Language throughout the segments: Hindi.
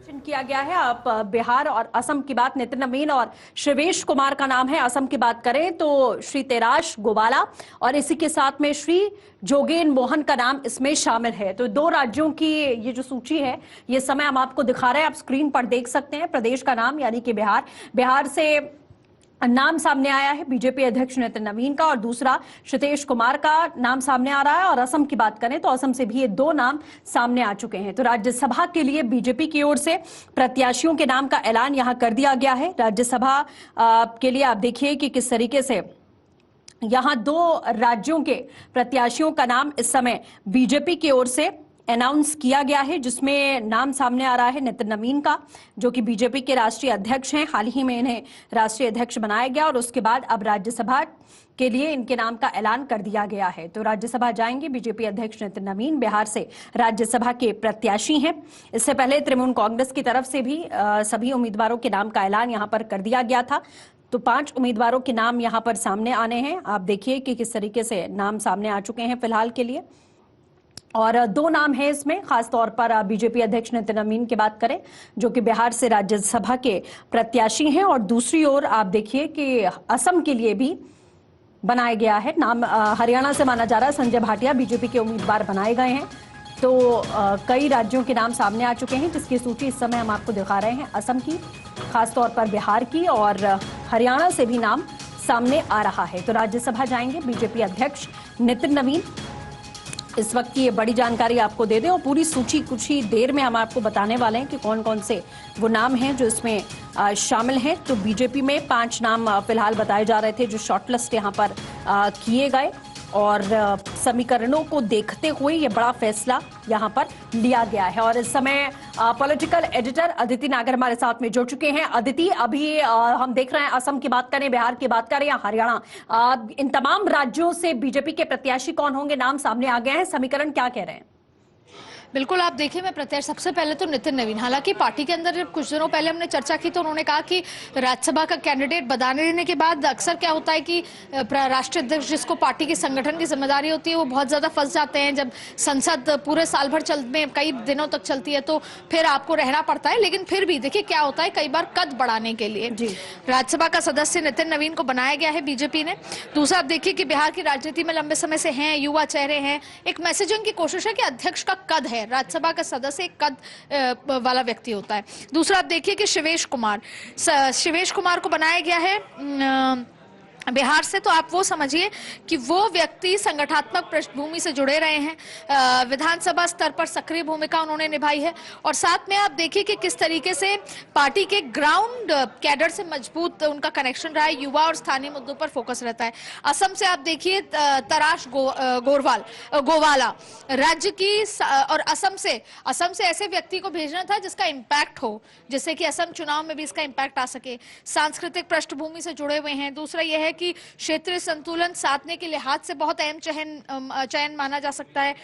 किया गया है। अब बिहार और असम की बात, नितिन नवीन और शिवेश कुमार का नाम है। असम की बात करें तो श्री तेराश गोवाला और इसी के साथ में श्री जोगेन मोहन का नाम इसमें शामिल है। तो दो राज्यों की ये जो सूची है, ये समय हम आपको दिखा रहे हैं, आप स्क्रीन पर देख सकते हैं। प्रदेश का नाम यानी कि बिहार से नाम सामने आया है बीजेपी अध्यक्ष नितिन नवीन का, और दूसरा क्षितेश कुमार का नाम सामने आ रहा है। और असम की बात करें तो असम से भी ये दो नाम सामने आ चुके हैं। तो राज्यसभा के लिए बीजेपी की ओर से प्रत्याशियों के नाम का ऐलान यहां कर दिया गया है। राज्यसभा के लिए आप देखिए कि किस तरीके से यहां दो राज्यों के प्रत्याशियों का नाम इस समय बीजेपी की ओर से अनाउंस किया गया है, जिसमें नाम सामने आ रहा है नितिन नवीन का, जो कि बीजेपी के राष्ट्रीय अध्यक्ष हैं। हाल ही में इन्हें राष्ट्रीय अध्यक्ष बनाया गया और उसके बाद अब राज्यसभा के लिए इनके नाम का ऐलान कर दिया गया है। तो राज्यसभा जाएंगे बीजेपी अध्यक्ष नितिन नवीन, बिहार से राज्यसभा के प्रत्याशी हैं। इससे पहले तृणमूल कांग्रेस की तरफ से भी सभी उम्मीदवारों के नाम का ऐलान यहां पर कर दिया गया था। तो 5 उम्मीदवारों के नाम यहां पर सामने आने हैं। आप देखिए कि किस तरीके से नाम सामने आ चुके हैं फिलहाल के लिए। और 2 नाम है इसमें, खासतौर पर बीजेपी अध्यक्ष नितिन नवीन की बात करें, जो कि बिहार से राज्यसभा के प्रत्याशी हैं। और दूसरी ओर आप देखिए कि असम के लिए भी बनाया गया है नाम। हरियाणा से माना जा रहा है संजय भाटिया बीजेपी के उम्मीदवार बनाए गए हैं। तो कई राज्यों के नाम सामने आ चुके हैं, जिसकी सूची इस समय हम आपको दिखा रहे हैं। असम की, खासतौर पर बिहार की, और हरियाणा से भी नाम सामने आ रहा है। तो राज्यसभा जाएंगे बीजेपी अध्यक्ष नितिन नवीन। इस वक्त की ये बड़ी जानकारी आपको दे दें, और पूरी सूची कुछ ही देर में हम आपको बताने वाले हैं कि कौन कौन से वो नाम हैं जो इसमें शामिल हैं। तो बीजेपी में 5 नाम फिलहाल बताए जा रहे थे जो शॉर्टलिस्ट यहाँ पर किए गए, और समीकरणों को देखते हुए ये बड़ा फैसला यहाँ पर लिया गया है। और इस समय पॉलिटिकल एडिटर अदिति नागर हमारे साथ में जुड़ चुके हैं। अदिति, अभी हम देख रहे हैं असम की बात करें, बिहार की बात करें या हरियाणा, इन तमाम राज्यों से बीजेपी के प्रत्याशी कौन होंगे, नाम सामने आ गए हैं, समीकरण क्या कह रहे हैं? बिल्कुल, आप देखिए, मैं प्रत्याशी सबसे पहले तो नितिन नवीन, हालांकि पार्टी के अंदर जब कुछ दिनों पहले हमने चर्चा की तो उन्होंने कहा कि राज्यसभा का कैंडिडेट बताने देने के बाद अक्सर क्या होता है कि राष्ट्रीय अध्यक्ष जिसको पार्टी के संगठन की जिम्मेदारी होती है वो बहुत ज्यादा फंस जाते हैं। जब संसद पूरे साल भर में कई दिनों तक चलती है तो फिर आपको रहना पड़ता है। लेकिन फिर भी देखिए क्या होता है, कई बार कद बढ़ाने के लिए राज्यसभा का सदस्य नितिन नवीन को बनाया गया है बीजेपी ने। दूसरा, आप देखिए कि बिहार की राजनीति में लंबे समय से हैं, युवा चेहरे हैं, एक मैसेजिंग की कोशिश है कि अध्यक्ष का कद है, राज्यसभा का सदस्य एक कद वाला व्यक्ति होता है। दूसरा, आप देखिए कि शिवेश कुमार को बनाया गया है बिहार से। तो आप वो समझिए कि वो व्यक्ति संगठनात्मक पृष्ठभूमि से जुड़े रहे हैं, विधानसभा स्तर पर सक्रिय भूमिका उन्होंने निभाई है, और साथ में आप देखिए कि किस तरीके से पार्टी के ग्राउंड कैडर से मजबूत उनका कनेक्शन रहा है, युवा और स्थानीय मुद्दों पर फोकस रहता है। असम से आप देखिए तराश गोवाला राज्य की, और असम से ऐसे व्यक्ति को भेजना था जिसका इम्पैक्ट हो, जिससे कि असम चुनाव में भी इसका इम्पैक्ट आ सके। सांस्कृतिक पृष्ठभूमि से जुड़े हुए हैं। दूसरा यह है कि क्षेत्रीय संतुलन साधने के लिहाज से बहुत अहम चयन माना जा सकता है।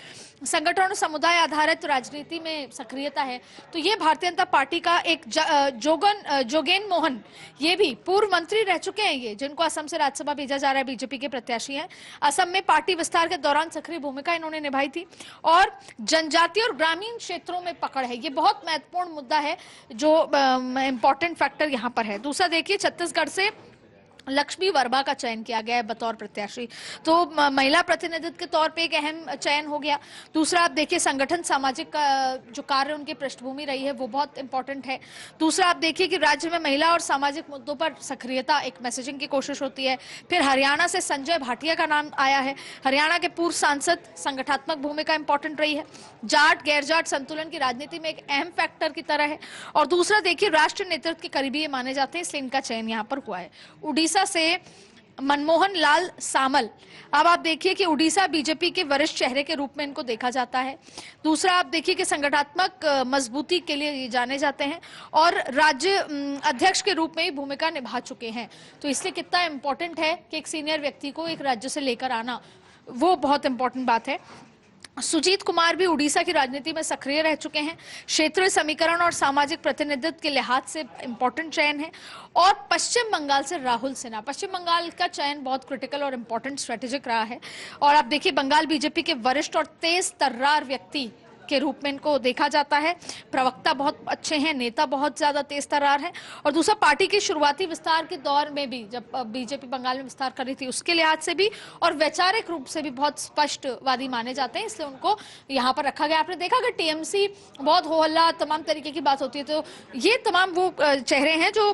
संगठन और समुदाय आधारित राजनीति में सक्रियता है। तो ये भारतीय जनता पार्टी का एक जोगेन मोहन, ये भी पूर्व मंत्री रह चुके हैं, ये जिनको असम से राज्यसभा भेजा जा रहा है, बीजेपी के प्रत्याशी हैं। असम में पार्टी विस्तार के दौरान सक्रिय भूमिका इन्होंने निभाई थी, और जनजातीय और ग्रामीण क्षेत्रों में पकड़ है, ये बहुत महत्वपूर्ण मुद्दा है जो इंपॉर्टेंट फैक्टर यहाँ पर है। दूसरा देखिए, छत्तीसगढ़ से लक्ष्मी वर्मा का चयन किया गया है बतौर प्रत्याशी, तो महिला प्रतिनिधित्व के तौर पे एक अहम चयन हो गया। दूसरा, आप देखिए संगठन सामाजिक जो कार्य उनकी पृष्ठभूमि रही है वो बहुत इंपॉर्टेंट है। दूसरा, आप देखिए कि राज्य में महिला और सामाजिक मुद्दों पर सक्रियता, एक मैसेजिंग की कोशिश होती है। फिर हरियाणा से संजय भाटिया का नाम आया है, हरियाणा के पूर्व सांसद, संगठनात्मक भूमिका इंपॉर्टेंट रही है, जाट गैर जाट संतुलन की राजनीति में एक अहम फैक्टर की तरह है। और दूसरा देखिए, राष्ट्रीय नेतृत्व के करीबी ये माने जाते हैं, इसलिए इनका चयन यहाँ पर हुआ है। उड़ीसा से मनमोहन लाल सामल, अब आप देखिए कि उड़ीसा बीजेपी के वरिष्ठ चेहरे के रूप में इनको देखा जाता है। दूसरा, आप देखिए कि संगठनात्मक मजबूती के लिए ये जाने जाते हैं, और राज्य अध्यक्ष के रूप में ही भूमिका निभा चुके हैं। तो इसलिए कितना इंपॉर्टेंट है कि एक सीनियर व्यक्ति को एक राज्य से लेकर आना, वो बहुत इंपॉर्टेंट बात है। सुजीत कुमार भी उड़ीसा की राजनीति में सक्रिय रह चुके हैं, क्षेत्रीय समीकरण और सामाजिक प्रतिनिधित्व के लिहाज से इंपॉर्टेंट चयन है। और पश्चिम बंगाल से राहुल सिन्हा, पश्चिम बंगाल का चयन बहुत क्रिटिकल और इंपॉर्टेंट स्ट्रेटेजिक रहा है। और आप देखिए, बंगाल बीजेपी के वरिष्ठ और तेज तर्रार व्यक्ति के रूप में इनको देखा जाता है। प्रवक्ता बहुत अच्छे हैं, नेता बहुत ज्यादा तेज तर्रार है। और दूसरा, पार्टी के शुरुआती विस्तार के दौर में भी, जब बीजेपी बंगाल में विस्तार कर रही थी, उसके लिहाज से भी और वैचारिक रूप से भी बहुत स्पष्टवादी माने जाते हैं, इसलिए उनको यहाँ पर रखा गया। आपने देखा अगर टीएमसी बहुत हो हल्ला तमाम तरीके की बात होती है, तो ये तमाम वो चेहरे हैं जो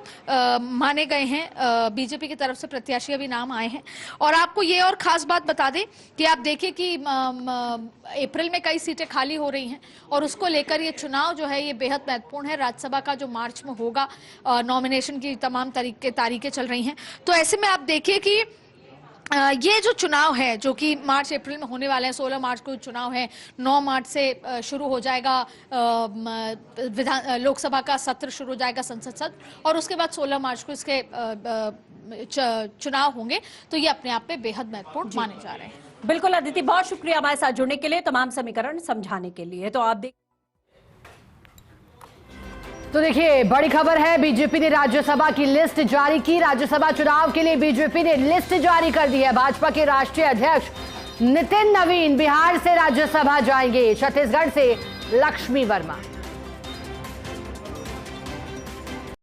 माने गए हैं। बीजेपी की तरफ से प्रत्याशी अभी नाम आए हैं। और आपको ये और खास बात बता दें कि आप देखिए कि अप्रैल में कई सीटें खाली हो रही हैं और उसको लेकर ये चुनाव जो है ये बेहद महत्वपूर्ण है। राज्यसभा का जो मार्च में होगा, नॉमिनेशन की तमाम तारीखें चल रही हैं। तो ऐसे में आप देखिए कि ये जो चुनाव है जो कि मार्च अप्रैल में होने वाले हैं, 16 मार्च को चुनाव है, 9 मार्च से शुरू हो जाएगा लोकसभा का सत्र शुरू हो जाएगा, संसद सत्र, और उसके बाद 16 मार्च को इसके चुनाव होंगे। तो ये अपने आप में बेहद महत्वपूर्ण माने जा रहे हैं। बिल्कुल अदिति, बहुत शुक्रिया हमारे साथ जुड़ने के लिए, तमाम समीकरण समझाने के लिए। तो आप तो देखिए, बड़ी खबर है, बीजेपी ने राज्यसभा की लिस्ट जारी की। राज्यसभा चुनाव के लिए बीजेपी ने लिस्ट जारी कर दी है। भाजपा के राष्ट्रीय अध्यक्ष नितिन नवीन बिहार से राज्यसभा जाएंगे, छत्तीसगढ़ से लक्ष्मी वर्मा।